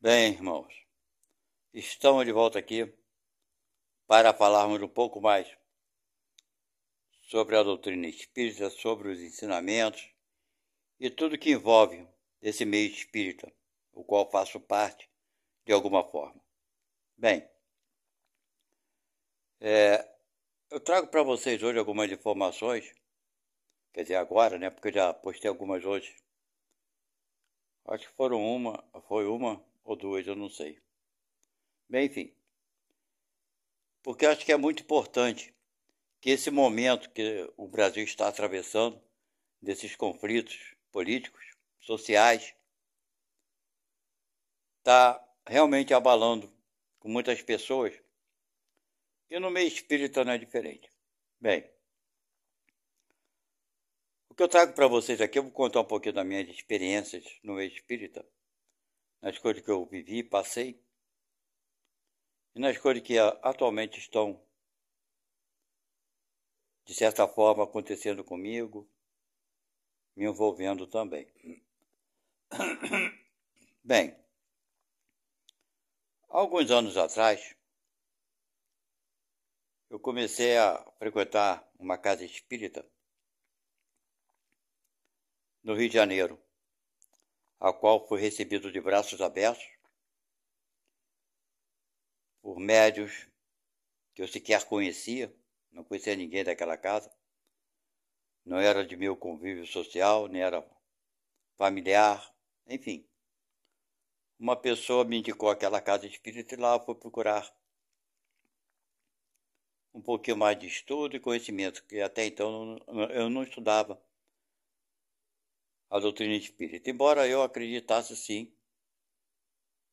Bem, irmãos, estamos de volta aqui para falarmos um pouco mais sobre a doutrina espírita, sobre os ensinamentos e tudo que envolve esse meio espírita, o qual faço parte de alguma forma. Bem, eu trago para vocês hoje algumas informações, quer dizer, agora, né, porque eu já postei algumas hoje. Acho que foi uma ou duas, eu não sei. Bem, enfim, porque acho que é muito importante que esse momento que o Brasil está atravessando, desses conflitos políticos, sociais, está realmente abalando com muitas pessoas, e no meio espírita não é diferente. Bem, o que eu trago para vocês aqui, eu vou contar um pouquinho das minhas experiências no meio espírita, nas coisas que eu vivi, passei, e nas coisas que atualmente estão, de certa forma, acontecendo comigo, me envolvendo também. Bem, alguns anos atrás, eu comecei a frequentar uma casa espírita no Rio de Janeiro, a qual fui recebido de braços abertos por médios que eu sequer conhecia, não conhecia ninguém daquela casa, não era de meu convívio social, nem era familiar, enfim. Uma pessoa me indicou aquela casa espírita e lá eu fui procurar um pouquinho mais de estudo e conhecimento, que até então eu não estudava a doutrina espírita, embora eu acreditasse sim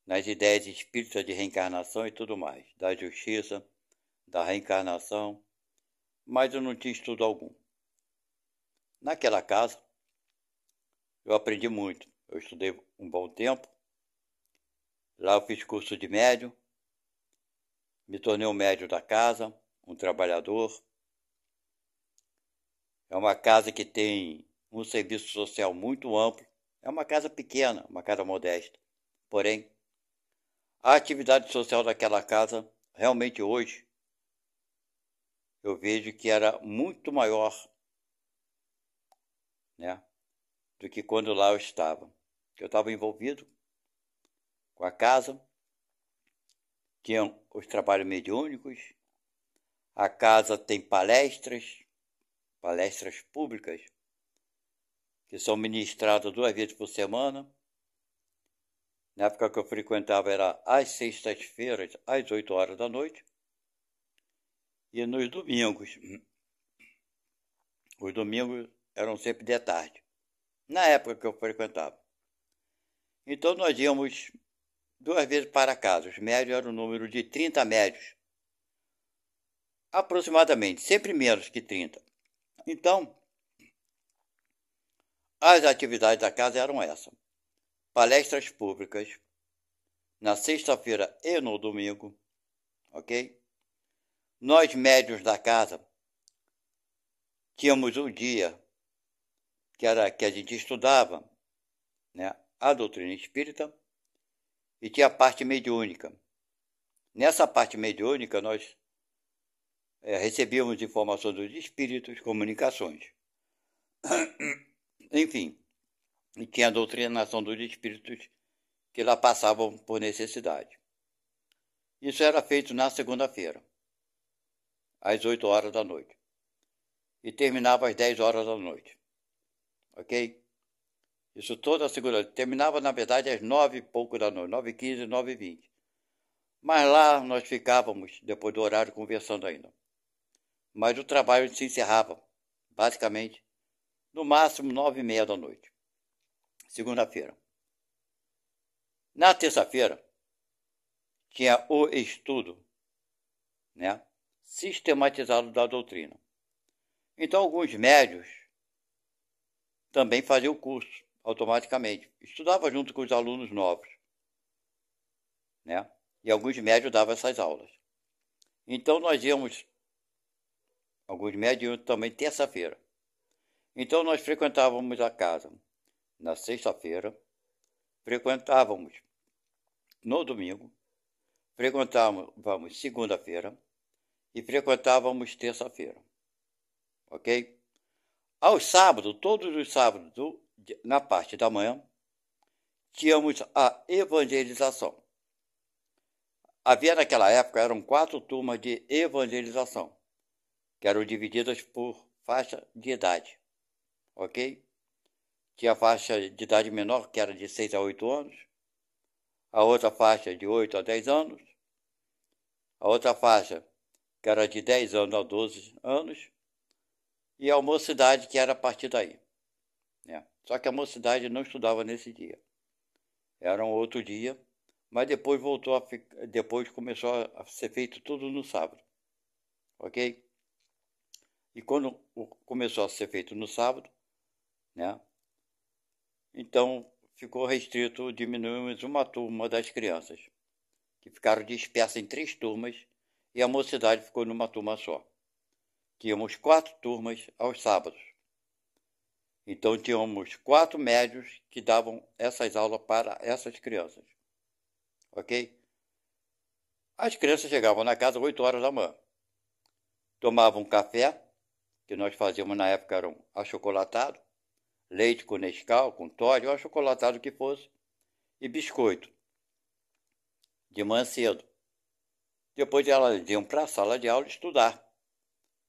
nas ideias espíritas de reencarnação e tudo mais, da justiça, da reencarnação, mas eu não tinha estudo algum. Naquela casa, eu aprendi muito. Eu estudei um bom tempo. Lá eu fiz curso de médium, me tornei um médium da casa, um trabalhador. É uma casa que tem um serviço social muito amplo. É uma casa pequena, uma casa modesta. Porém, a atividade social daquela casa, realmente hoje, eu vejo que era muito maior, né, do que quando lá eu estava. Eu estava envolvido com a casa, tinham os trabalhos mediúnicos, a casa tem palestras públicas, que são ministradas 2 vezes por semana. Na época que eu frequentava era às sextas-feiras, às 8 horas da noite, e nos domingos. Os domingos eram sempre de tarde, na época que eu frequentava. Então nós íamos 2 vezes para casa. Os médios eram o número de 30 médios, aproximadamente, sempre menos que 30. Então, as atividades da casa eram essas: palestras públicas na sexta-feira e no domingo, ok? Nós, médios da casa, tínhamos um dia que era que a gente estudava, né, a doutrina espírita, e tinha a parte mediúnica. Nessa parte mediúnica, nós recebíamos informações dos espíritos, comunicações. Enfim, e tinha a doutrinação dos espíritos que lá passavam por necessidade. Isso era feito na segunda-feira, às 8 horas da noite, e terminava às 10 horas da noite, ok? Isso toda a segunda, terminava na verdade às 9 e pouco da noite, 9h15, 9h20. Mas lá nós ficávamos, depois do horário, conversando ainda. Mas o trabalho se encerrava, basicamente, no máximo 9h30 da noite, segunda-feira. Na terça-feira, tinha o estudo, né, sistematizado da doutrina. Então, alguns médios também faziam o curso automaticamente. Estudava junto com os alunos novos, né? E alguns médios davam essas aulas. Então, nós íamos, alguns médios iam também terça-feira. Então, nós frequentávamos a casa na sexta-feira, frequentávamos no domingo, frequentávamos segunda-feira e frequentávamos terça-feira, ok? Aos sábados, todos os sábados, na parte da manhã, tínhamos a evangelização. Havia naquela época, eram 4 turmas de evangelização, que eram divididas por faixa de idade, ok? Tinha a faixa de idade menor, que era de 6 a 8 anos, a outra faixa de 8 a 10 anos, a outra faixa que era de 10 anos a 12 anos, e a mocidade, que era a partir daí. Né? Só que a mocidade não estudava nesse dia. Era um outro dia, mas depois depois começou a ser feito tudo no sábado. Ok? E quando começou a ser feito no sábado, né? Então ficou restrito, diminuímos uma turma das crianças, que ficaram dispersas em 3 turmas, e a mocidade ficou numa turma só. Tínhamos 4 turmas aos sábados. Então tínhamos 4 médios que davam essas aulas para essas crianças. Ok? As crianças chegavam na casa às 8 horas da manhã. Tomavam café, que nós fazíamos na época, era um achocolatado, leite com Nescau, com Toddy, ou achocolatado que fosse, e biscoito, de manhã cedo. Depois elas iam para a sala de aula estudar,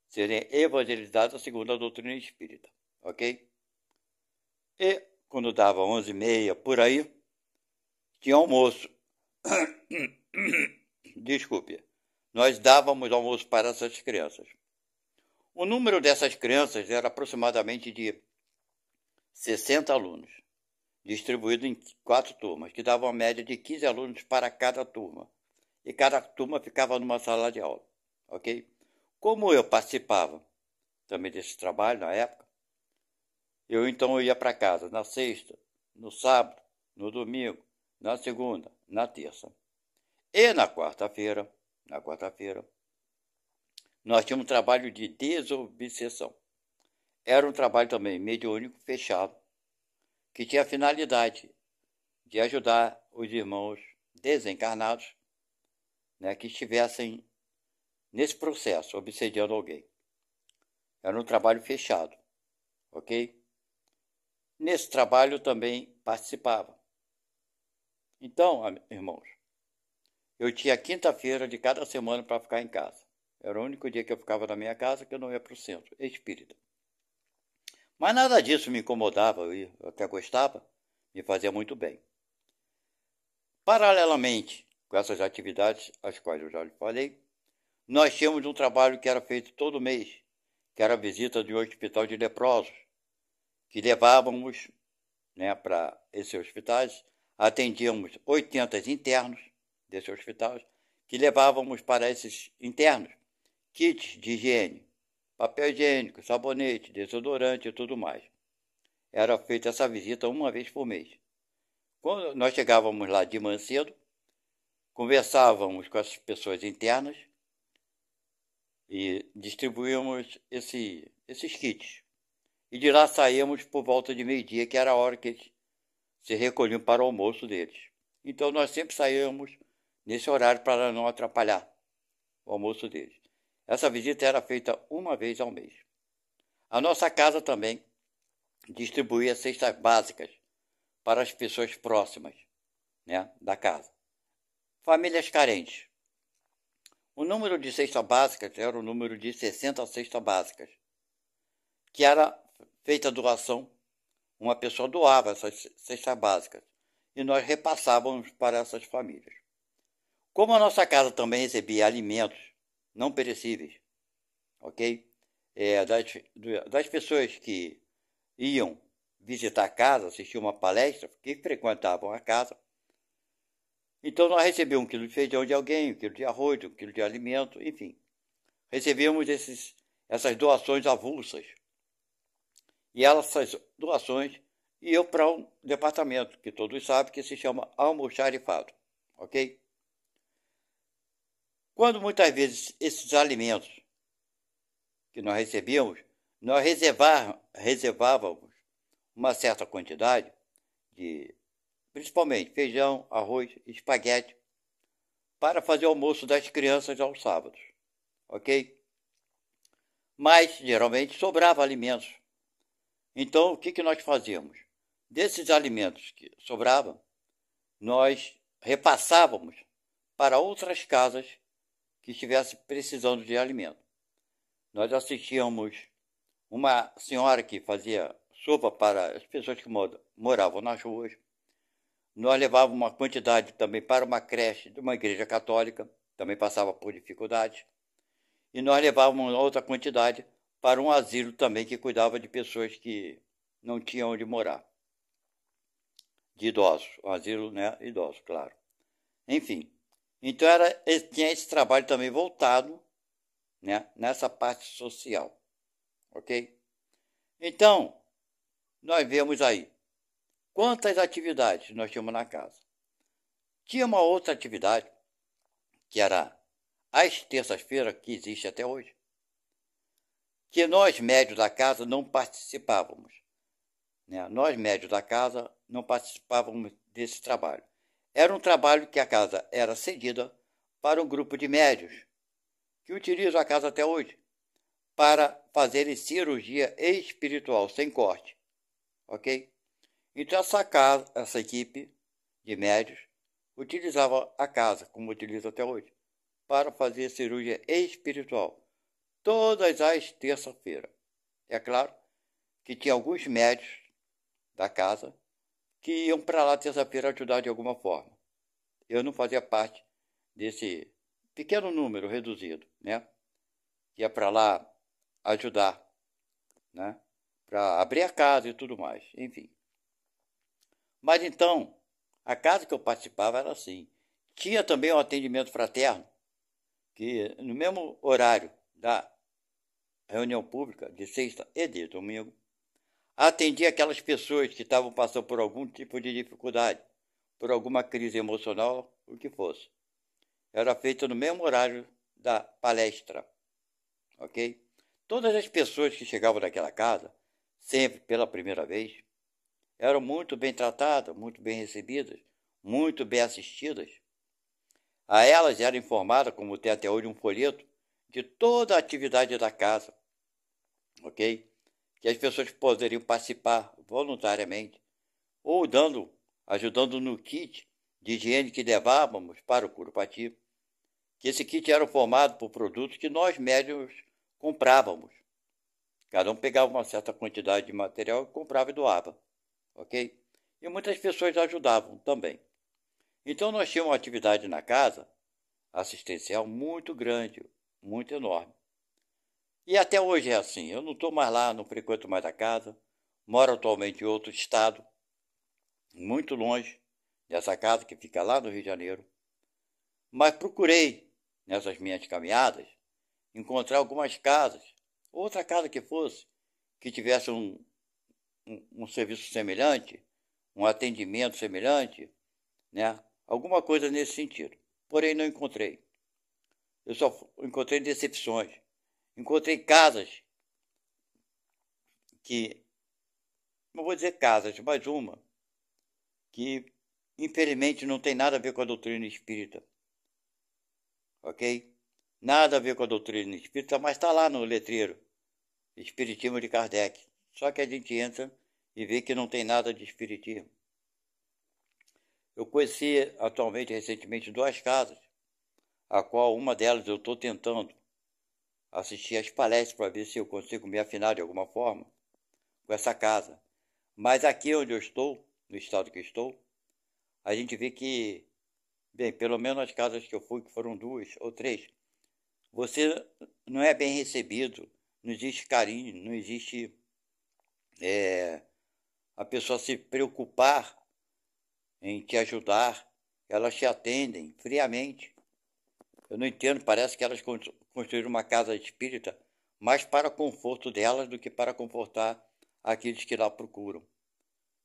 serem evangelizadas segundo a doutrina espírita, ok? E quando dava 11h30, por aí, tinha almoço. Desculpe. Nós dávamos almoço para essas crianças. O número dessas crianças era aproximadamente de 60 alunos, distribuído em 4 turmas, que davam uma média de 15 alunos para cada turma. E cada turma ficava numa sala de aula, ok? Como eu participava também desse trabalho na época, eu então ia para casa na sexta, no sábado, no domingo, na segunda, na terça. E na quarta-feira, nós tínhamos um trabalho de desobsessão. Era um trabalho também mediúnico, fechado, que tinha a finalidade de ajudar os irmãos desencarnados, né, que estivessem nesse processo, obsediando alguém. Era um trabalho fechado, ok? Nesse trabalho eu também participava. Então, irmãos, eu tinha quinta-feira de cada semana para ficar em casa. Era o único dia que eu ficava na minha casa, que eu não ia para o centro espírita. Mas nada disso me incomodava, eu até gostava, me fazia muito bem. Paralelamente com essas atividades, as quais eu já lhe falei, nós tínhamos um trabalho que era feito todo mês, que era a visita de um hospital de leprosos, que levávamos, né, para esses hospitais, atendíamos 80 internos desses hospitais, que levávamos para esses internos kits de higiene, papel higiênico, sabonete, desodorante e tudo mais. Era feita essa visita uma vez por mês. Quando nós chegávamos lá de manhã cedo, conversávamos com as pessoas internas e distribuíamos esses kits. E de lá saíamos por volta de meio-dia, que era a hora que eles se recolhiam para o almoço deles. Então nós sempre saíamos nesse horário para não atrapalhar o almoço deles. Essa visita era feita uma vez ao mês. A nossa casa também distribuía cestas básicas para as pessoas próximas, né, da casa. Famílias carentes. O número de cestas básicas era o número de 60 cestas básicas, que era feita a doação. Uma pessoa doava essas cestas básicas e nós repassávamos para essas famílias. Como a nossa casa também recebia alimentos não perecíveis, ok? Das pessoas que iam visitar a casa, assistir uma palestra, que frequentavam a casa. Então nós recebíamos 1 quilo de feijão de alguém, 1 quilo de arroz, 1 quilo de alimento, enfim. Recebíamos essas doações avulsas. E essas doações iam para um departamento, que todos sabem que se chama almoxarifado, ok? Quando muitas vezes esses alimentos que nós recebíamos, nós reservávamos uma certa quantidade principalmente feijão, arroz, espaguete, para fazer o almoço das crianças aos sábados, ok? Mas, geralmente, sobrava alimentos. Então, o que nós fazíamos? Desses alimentos que sobravam, nós repassávamos para outras casas que estivessem precisando de alimento. Nós assistíamos uma senhora que fazia sopa para as pessoas que moravam nas ruas. Nós levávamos uma quantidade também para uma creche de uma igreja católica, também passava por dificuldades. E nós levávamos outra quantidade para um asilo também que cuidava de pessoas que não tinham onde morar. De idosos, um asilo, né, idosos, claro. Enfim, então tinha esse trabalho também voltado, né, nessa parte social, ok? Então, nós vemos aí quantas atividades nós tínhamos na casa. Tinha uma outra atividade, que era às terças-feiras, que existe até hoje, que nós, médios da casa, não participávamos. Né? Nós, médios da casa, não participávamos desse trabalho. Era um trabalho que a casa era cedida para um grupo de médios, que utilizam a casa até hoje, para fazerem cirurgia espiritual, sem corte. Ok? Então, essa equipe de médios utilizava a casa, como utiliza até hoje, para fazer cirurgia espiritual, todas as terças-feiras. É claro que tinha alguns médios da casa que iam para lá terça-feira ajudar de alguma forma. Eu não fazia parte desse pequeno número reduzido, né? Que ia para lá ajudar, né? Para abrir a casa e tudo mais, enfim. Mas então, a casa que eu participava era assim. Tinha também um atendimento fraterno, que no mesmo horário da reunião pública, de sexta e de domingo, atendia aquelas pessoas que estavam passando por algum tipo de dificuldade, por alguma crise emocional, o que fosse. Era feito no mesmo horário da palestra, ok? Todas as pessoas que chegavam naquela casa, sempre pela primeira vez, eram muito bem tratadas, muito bem recebidas, muito bem assistidas. A elas era informada, como tem até hoje um folheto, de toda a atividade da casa, ok? Que as pessoas poderiam participar voluntariamente, ou ajudando no kit de higiene que levávamos para o Curupati, que esse kit era formado por produtos que nós médios comprávamos. Cada um pegava uma certa quantidade de material e comprava e doava, ok? E muitas pessoas ajudavam também. Então nós tínhamos uma atividade na casa assistencial muito grande, muito enorme. E até hoje é assim. Eu não estou mais lá, não frequento mais a casa, moro atualmente em outro estado, muito longe dessa casa que fica lá no Rio de Janeiro. Mas procurei, nessas minhas caminhadas, encontrar algumas casas, outra casa que fosse, que tivesse um serviço semelhante, um atendimento semelhante, né? Alguma coisa nesse sentido. Porém, não encontrei. Eu só encontrei decepções. Encontrei casas que, não vou dizer casas, mas uma, que infelizmente não tem nada a ver com a doutrina espírita. Ok? Nada a ver com a doutrina espírita, mas está lá no letreiro. Espiritismo de Kardec. Só que a gente entra e vê que não tem nada de espiritismo. Eu conheci atualmente, recentemente, duas casas, a qual uma delas eu estou tentando assistir às palestras para ver se eu consigo me afinar de alguma forma com essa casa. Mas aqui onde eu estou, no estado que estou, a gente vê que, bem, pelo menos as casas que eu fui, que foram duas ou três, você não é bem recebido, não existe carinho, não existe a pessoa se preocupar em te ajudar, elas te atendem friamente. Eu não entendo, parece que elas construíram uma casa espírita mais para conforto delas do que para confortar aqueles que lá procuram.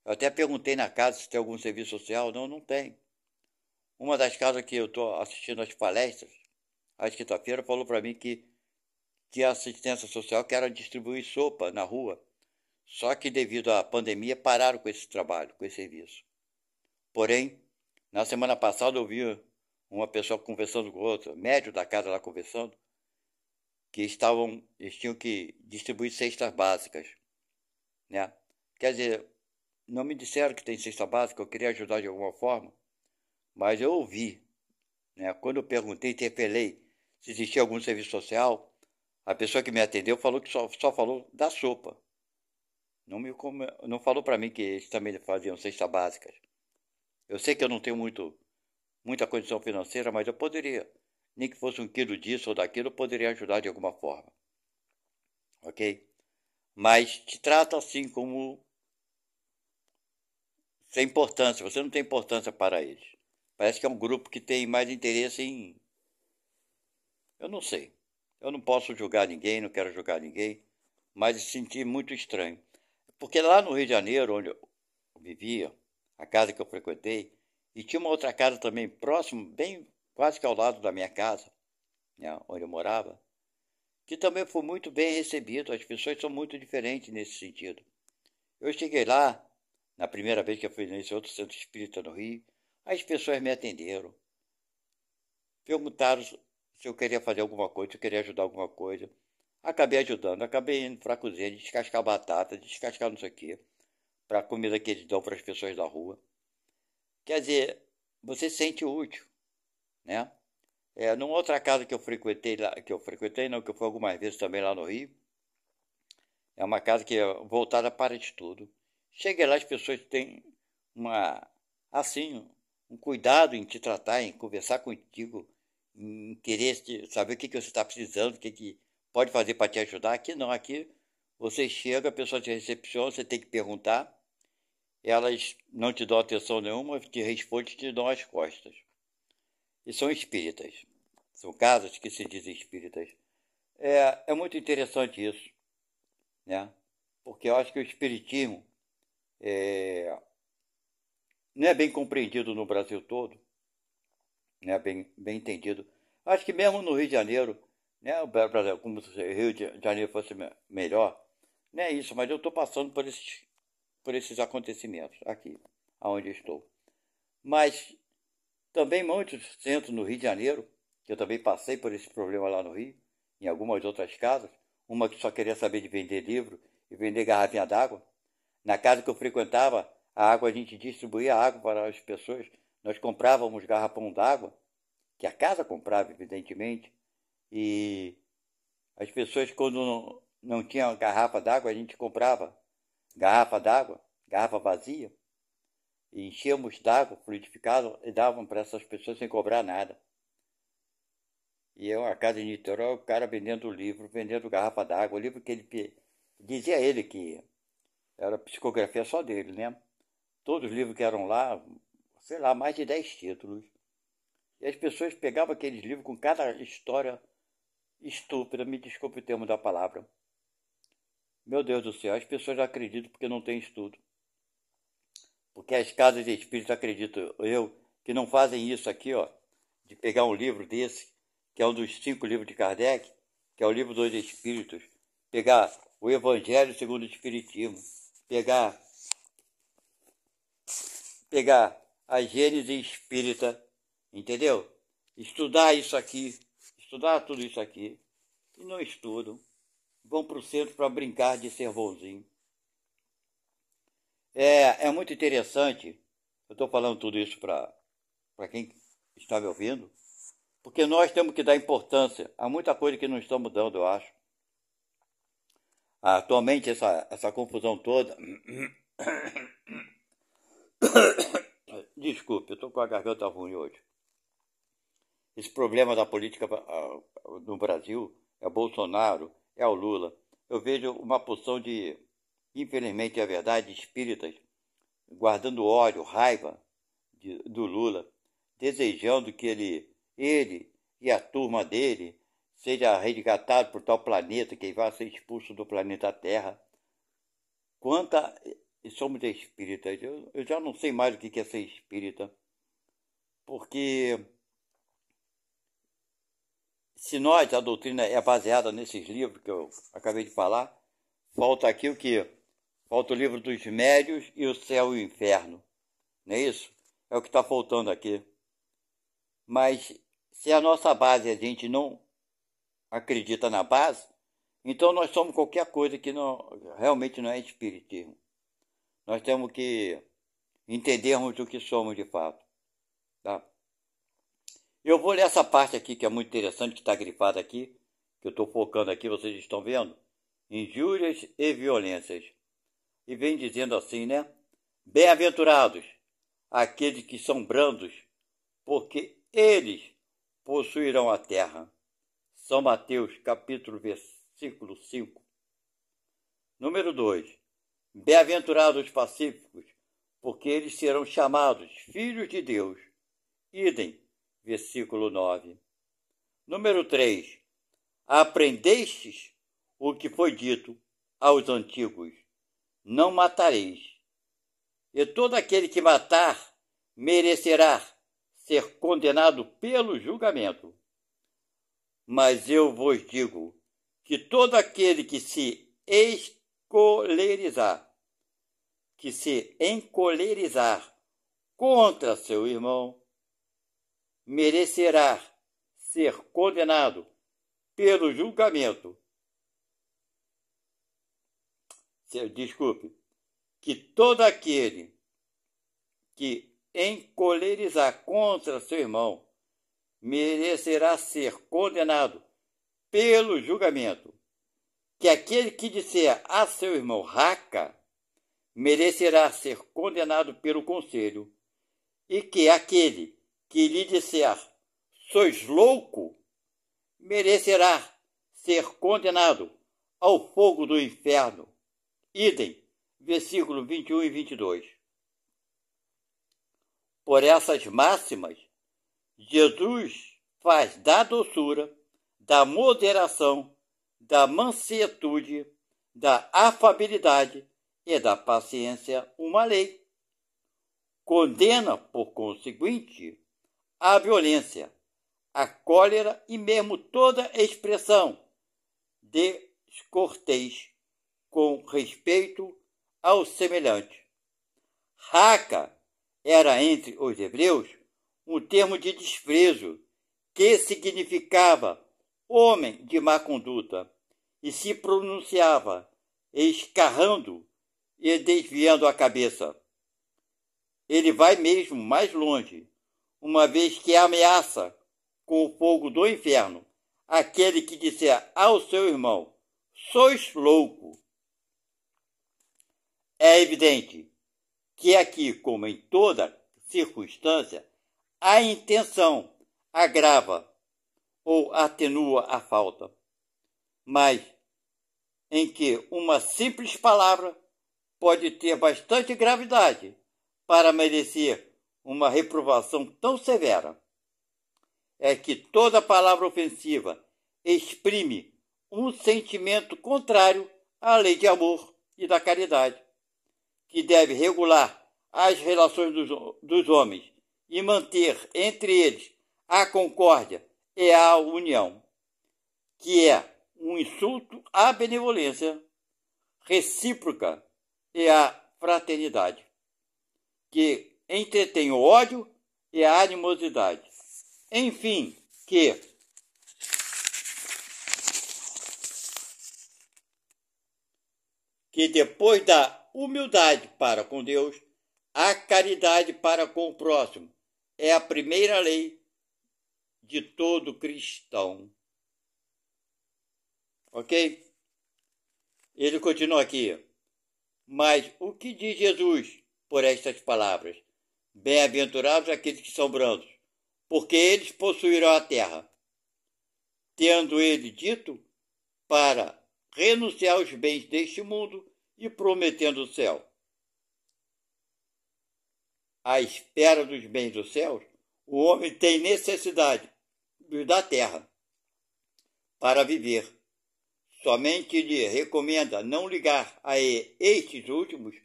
Eu até perguntei na casa se tem algum serviço social. Não, não tem. Uma das casas que eu estou assistindo às palestras, às quinta-feira, falou para mim que a assistência social quer distribuir sopa na rua. Só que devido à pandemia pararam com esse trabalho, com esse serviço. Porém, na semana passada eu vi uma pessoa conversando com outra, médio da casa lá conversando, que eles tinham que distribuir cestas básicas, né? Quer dizer, não me disseram que tem cesta básica, eu queria ajudar de alguma forma, mas eu ouvi, né? Quando eu perguntei, interpelei se existia algum serviço social, a pessoa que me atendeu falou que só falou da sopa. Não falou para mim que eles também faziam cestas básicas. Eu sei que eu não tenho muita condição financeira, mas eu poderia, nem que fosse 1 quilo disso ou daquilo, eu poderia ajudar de alguma forma, ok? Mas te trata assim como sem importância, você não tem importância para eles. Parece que é um grupo que tem mais interesse em... Eu não sei. Eu não posso julgar ninguém, não quero julgar ninguém, mas senti muito estranho. Porque lá no Rio de Janeiro, onde eu vivia, a casa que eu frequentei, e tinha uma outra casa também próximo, bem quase que ao lado da minha casa, né, onde eu morava, que também foi muito bem recebido. As pessoas são muito diferentes nesse sentido. Eu cheguei lá, na primeira vez que eu fui nesse outro centro espírita no Rio, as pessoas me atenderam, perguntaram se eu queria fazer alguma coisa, se eu queria ajudar alguma coisa. Acabei ajudando, acabei indo para a cozinha, descascar batata, descascar não sei o quê, para a comida que eles dão para as pessoas da rua. Quer dizer, você se sente útil, né? Numa outra casa que eu frequentei lá, que eu fui algumas vezes também lá no Rio, é uma casa que é voltada para estudo. Cheguei lá, as pessoas têm assim, um cuidado em te tratar, em conversar contigo, em querer saber o que você está precisando, o que pode fazer para te ajudar. Aqui não, aqui você chega, a pessoa te recepciona, você tem que perguntar, elas não te dão atenção nenhuma, te respondem e te dão as costas. E são espíritas, são casas que se dizem espíritas. É muito interessante isso, né? Porque eu acho que o espiritismo não é bem compreendido no Brasil todo, não é bem entendido. Acho que mesmo no Rio de Janeiro, né, o Brasil, como se o Rio de Janeiro fosse melhor, não é isso, mas eu estou passando por esses acontecimentos aqui, aonde estou. Mas também muitos centros no Rio de Janeiro, que eu também passei por esse problema lá no Rio, em algumas outras casas, uma que só queria saber de vender livro e vender garrafinha d'água. Na casa que eu frequentava, a água a gente distribuía água para as pessoas. Nós comprávamos garrafão d'água, que a casa comprava, evidentemente, e as pessoas, quando não tinham garrafa d'água, a gente comprava garrafa d'água, garrafa vazia, e enchíamos d'água fluidificada e davam para essas pessoas sem cobrar nada. E eu, a casa em Niterói, o cara vendendo livro, vendendo garrafa d'água, o livro que ele dizia ele que era psicografia só dele, né? Todos os livros que eram lá, sei lá, mais de 10 títulos. E as pessoas pegavam aqueles livros com cada história estúpida, me desculpe o termo da palavra. Meu Deus do céu, as pessoas acreditam porque não tem estudo. Porque as casas de espíritos, acredito eu, que não fazem isso aqui, ó, de pegar um livro desse, que é um dos 5 livros de Kardec, que é o livro dos Espíritos, pegar o Evangelho segundo o Espiritismo, pegar a Gênese espírita, entendeu? Estudar isso aqui, estudar tudo isso aqui, e não estudam. Vão para o centro para brincar de ser bonzinho. É muito interessante, eu estou falando tudo isso para quem está me ouvindo, porque nós temos que dar importância a muita coisa que não estamos dando, eu acho. Atualmente, essa confusão toda... Desculpe, eu estou com a garganta ruim hoje. Esse problema da política no Brasil é o Bolsonaro, é o Lula. Eu vejo uma porção de, infelizmente é verdade, de espíritas guardando ódio, raiva do Lula, desejando que ele e a turma dele seja resgatado por tal planeta, que ele vai ser expulso do planeta Terra. Somos espíritas, eu já não sei mais o que é ser espírita, porque se a doutrina é baseada nesses livros que eu acabei de falar, falta aqui o quê? Falta o livro dos médios e o céu e o inferno, não é isso? É o que está faltando aqui. Mas se a nossa base a gente não acredita na base, então nós somos qualquer coisa que realmente não é espiritismo. Nós temos que entendermos o que somos de fato. Tá? Eu vou ler essa parte aqui que é muito interessante, que está grifada aqui, que eu estou focando aqui, vocês estão vendo? Injúrias e violências. E vem dizendo assim, né? Bem-aventurados aqueles que são brandos, porque eles possuirão a terra. São Mateus, capítulo, versículo 5. Número 2. Bem-aventurados os pacíficos, porque eles serão chamados filhos de Deus. Idem, versículo 9. Número 3. Aprendestes o que foi dito aos antigos: não matareis. E todo aquele que matar merecerá ser condenado pelo julgamento. Mas eu vos digo que todo aquele que se encolerizar contra seu irmão, merecerá ser condenado pelo julgamento. Desculpe, que todo aquele que encolerizar contra seu irmão merecerá ser condenado pelo julgamento. Que aquele que disser a seu irmão raca merecerá ser condenado pelo conselho, e que aquele que lhe disser sois louco merecerá ser condenado ao fogo do inferno. Idem, versículo 21 e 22. Por essas máximas, Jesus faz da doçura, da moderação, da mansuetude, da afabilidade e da paciência uma lei. Condena, por conseguinte, a violência, a cólera e mesmo toda expressão descortês com respeito ao semelhante. Raca era entre os hebreus um termo de desprezo que significava homem de má conduta e se pronunciava escarrando e desviando a cabeça. Ele vai mesmo mais longe, uma vez que ameaça com o fogo do inferno aquele que disser ao seu irmão: sois louco. É evidente que aqui, como em toda circunstância, a intenção agrava ou atenua a falta, mas em que uma simples palavra pode ter bastante gravidade para merecer uma reprovação tão severa. É que toda palavra ofensiva exprime um sentimento contrário à lei de amor e da caridade, que deve regular as relações dos homens e manter entre eles a concórdia e a união, que é um insulto à benevolência recíproca e à fraternidade, que entretém o ódio e a animosidade. Enfim, que depois da humildade para com Deus, a caridade para com o próximo é a primeira lei de todo cristão. Ok? Ele continua aqui. Mas o que diz Jesus por estas palavras? Bem-aventurados aqueles que são brandos, porque eles possuirão a terra. Tendo ele dito para renunciar aos bens deste mundo e prometendo o céu. À espera dos bens do céu, o homem tem necessidade da terra para viver. Somente lhe recomenda não ligar a estes últimos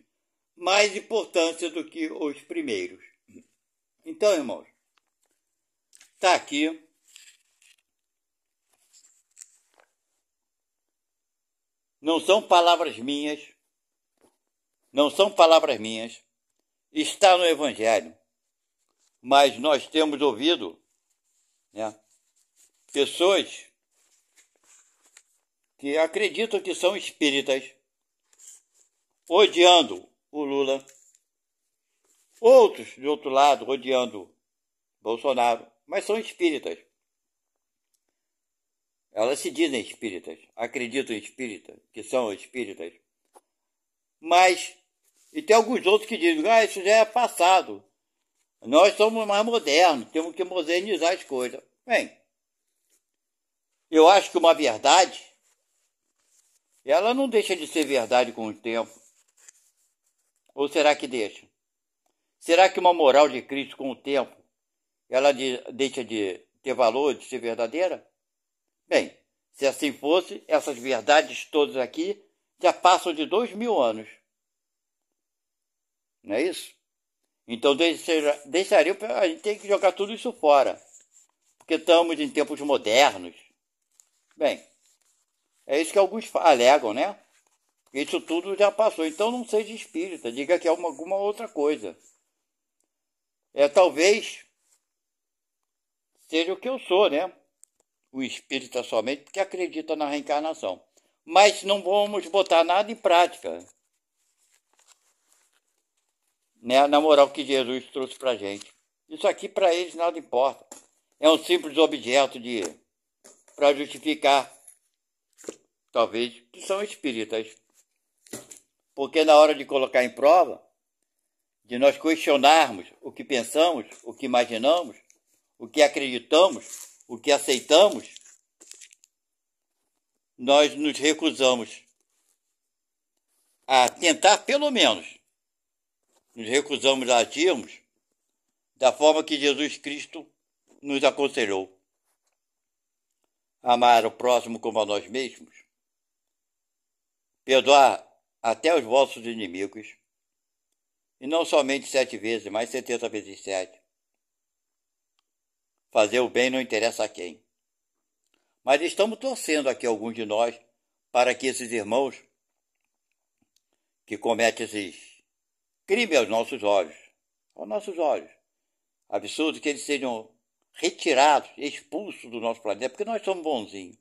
mais importância do que os primeiros. Então, irmãos, está aqui não são palavras minhas, está no Evangelho. Mas nós temos ouvido, né, pessoas que acreditam que são espíritas, odiando o Lula, outros, de outro lado, odiando Bolsonaro, mas são espíritas. Elas se dizem espíritas, acreditam em espíritas, que são espíritas. Mas, e tem alguns outros que dizem, isso já é passado. Nós somos mais modernos, temos que modernizar as coisas. Bem, eu acho que uma verdade, ela não deixa de ser verdade com o tempo. Ou será que deixa? Será que uma moral de Cristo com o tempo, ela deixa de ter valor, de ser verdadeira? Bem, se assim fosse, essas verdades todas aqui já passam de 2000 anos. Não é isso? Então deixaria, a gente tem que jogar tudo isso fora. Porque estamos em tempos modernos. Bem, é isso que alguns alegam, né? Isso tudo já passou. Então não seja espírita, diga que é alguma outra coisa. Talvez seja o que eu sou, né? O espírita somente porque acredita na reencarnação. Mas não vamos botar nada em prática, né, na moral que Jesus trouxe para a gente. Isso aqui para eles nada importa. É um simples objeto para justificar, talvez, que são espíritas. Porque na hora de colocar em prova, de nós questionarmos o que pensamos, o que imaginamos, o que acreditamos, o que aceitamos, nós nos recusamos a tentar, pelo menos, nos recusamos a agirmos da forma que Jesus Cristo nos aconselhou. Amar o próximo como a nós mesmos, perdoar até os vossos inimigos, e não somente 7 vezes, mas 70 vezes 7. Fazer o bem não interessa a quem. Mas estamos torcendo aqui, alguns de nós, para que esses irmãos que cometem esses crimes aos nossos olhos, absurdo, que eles sejam retirados, expulsos do nosso planeta, porque nós somos bonzinhos.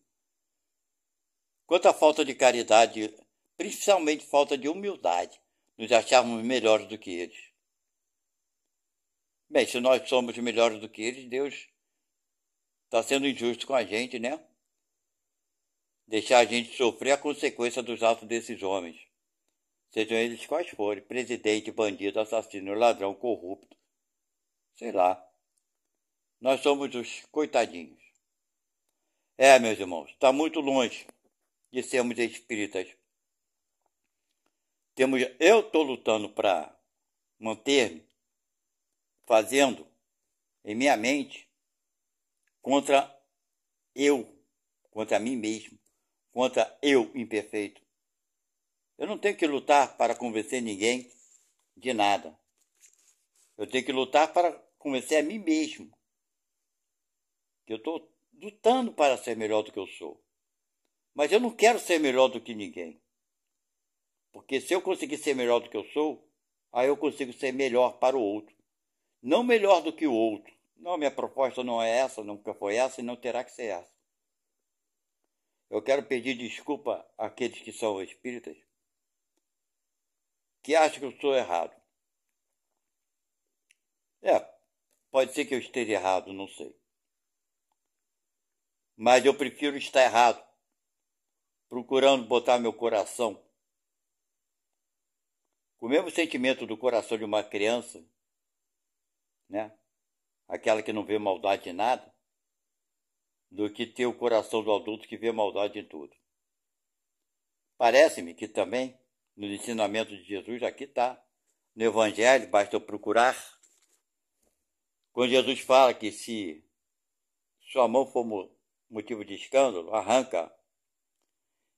Quanta falta de caridade, principalmente falta de humildade, nos acharmos melhores do que eles. Bem, se nós somos melhores do que eles, Deus está sendo injusto com a gente, né? Deixar a gente sofrer a consequência dos atos desses homens. Sejam eles quais forem, presidente, bandido, assassino, ladrão, corrupto. Sei lá. Nós somos os coitadinhos. Meus irmãos, está muito longe de sermos espíritas. Eu estou lutando para manter-me fazendo em minha mente contra mim mesmo, contra eu imperfeito. Eu não tenho que lutar para convencer ninguém de nada. Eu tenho que lutar para convencer a mim mesmo. Que eu estou lutando para ser melhor do que eu sou. Mas eu não quero ser melhor do que ninguém. Porque se eu conseguir ser melhor do que eu sou, aí eu consigo ser melhor para o outro. Não melhor do que o outro. Não, minha proposta não é essa, nunca foi essa e não terá que ser essa. Eu quero pedir desculpa àqueles que são espíritas, que acham que eu estou errado. Pode ser que eu esteja errado, não sei. Mas eu prefiro estar errado, procurando botar meu coração com o mesmo sentimento do coração de uma criança, né? Aquela que não vê maldade em nada, do que ter o coração do adulto que vê maldade em tudo. Parece-me que também, nos ensinamentos de Jesus, aqui está, no Evangelho, basta eu procurar, quando Jesus fala que se sua mão for motivo de escândalo, arranca.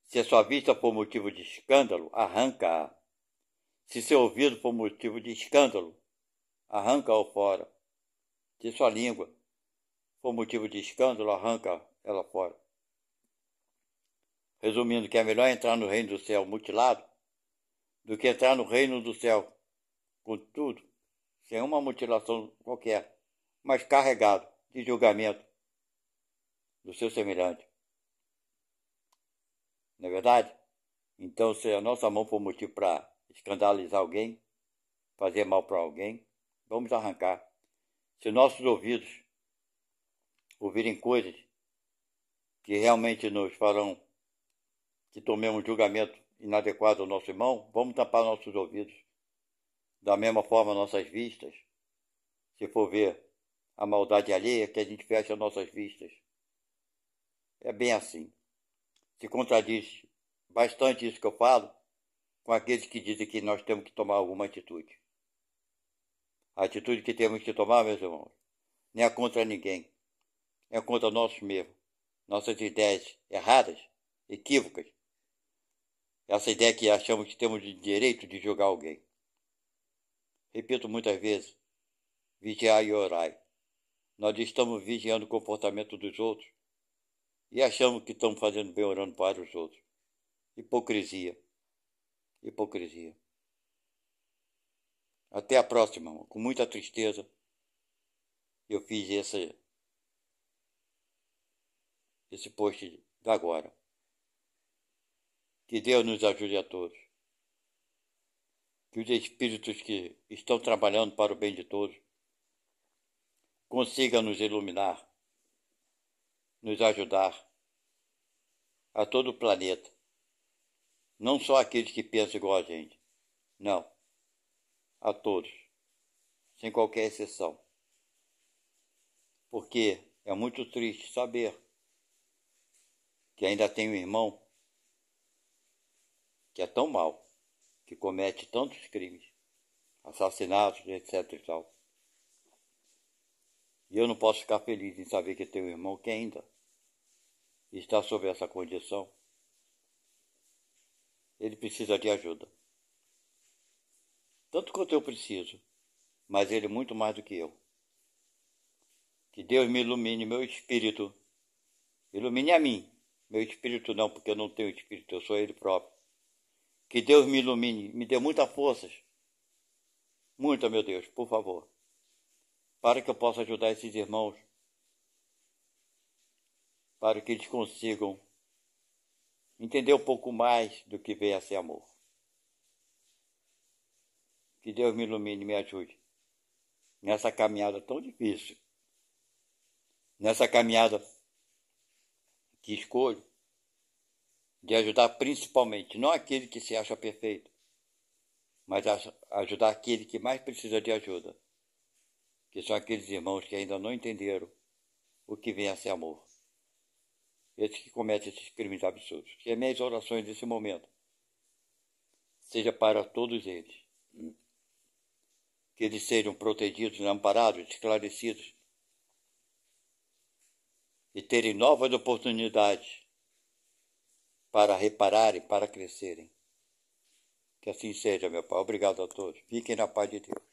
Se a sua vista for motivo de escândalo, arranca-a. Se seu ouvido for motivo de escândalo, arranca-o fora. Se sua língua for motivo de escândalo, arranca ela fora. Resumindo, que é melhor entrar no reino do céu mutilado do que entrar no reino do céu com tudo, sem uma mutilação qualquer, mas carregado de julgamento do seu semelhante. Não é verdade? Então, se a nossa mão for motivo para escandalizar alguém, fazer mal para alguém, vamos arrancar. Se nossos ouvidos ouvirem coisas que realmente nos farão que tomemos julgamento inadequado ao nosso irmão, vamos tapar nossos ouvidos. Da mesma forma, nossas vistas, se for ver a maldade alheia, que a gente fecha nossas vistas. É bem assim. Se contradiz bastante isso que eu falo com aqueles que dizem que nós temos que tomar alguma atitude. A atitude que temos que tomar, meus irmãos, não é contra ninguém. É contra nós mesmos. Nossas ideias erradas, equívocas. Essa ideia que achamos que temos o direito de julgar alguém. Repito muitas vezes, vigiai e orai. Nós estamos vigiando o comportamento dos outros e achamos que estamos fazendo bem orando para os outros. Hipocrisia. Hipocrisia. Até a próxima, irmão. Com muita tristeza, eu fiz esse post da agora. Que Deus nos ajude a todos. Que os espíritos que estão trabalhando para o bem de todos consigam nos iluminar, nos ajudar a todo o planeta. Não só aqueles que pensam igual a gente. Não. A todos. Sem qualquer exceção. Porque é muito triste saber que ainda tem um irmão que é tão mau, que comete tantos crimes, assassinatos, etc. e tal. E eu não posso ficar feliz em saber que tem um irmão que ainda está sob essa condição. Ele precisa de ajuda. Tanto quanto eu preciso, mas ele muito mais do que eu. Que Deus me ilumine, meu espírito. Ilumine a mim. Meu espírito não, porque eu não tenho espírito, eu sou ele próprio. Que Deus me ilumine, me dê muita força. Muita, meu Deus, por favor. Para que eu possa ajudar esses irmãos. Para que eles consigam entender um pouco mais do que vem a ser amor. Que Deus me ilumine e me ajude nessa caminhada tão difícil. Nessa caminhada que escolho de ajudar principalmente, não aquele que se acha perfeito, mas ajudar aquele que mais precisa de ajuda, que são aqueles irmãos que ainda não entenderam o que vem a ser amor. Esses que cometem esses crimes absurdos. Que as minhas orações nesse momento seja para todos eles. Que eles sejam protegidos, amparados, esclarecidos e terem novas oportunidades para repararem, para crescerem. Que assim seja, meu Pai. Obrigado a todos. Fiquem na paz de Deus.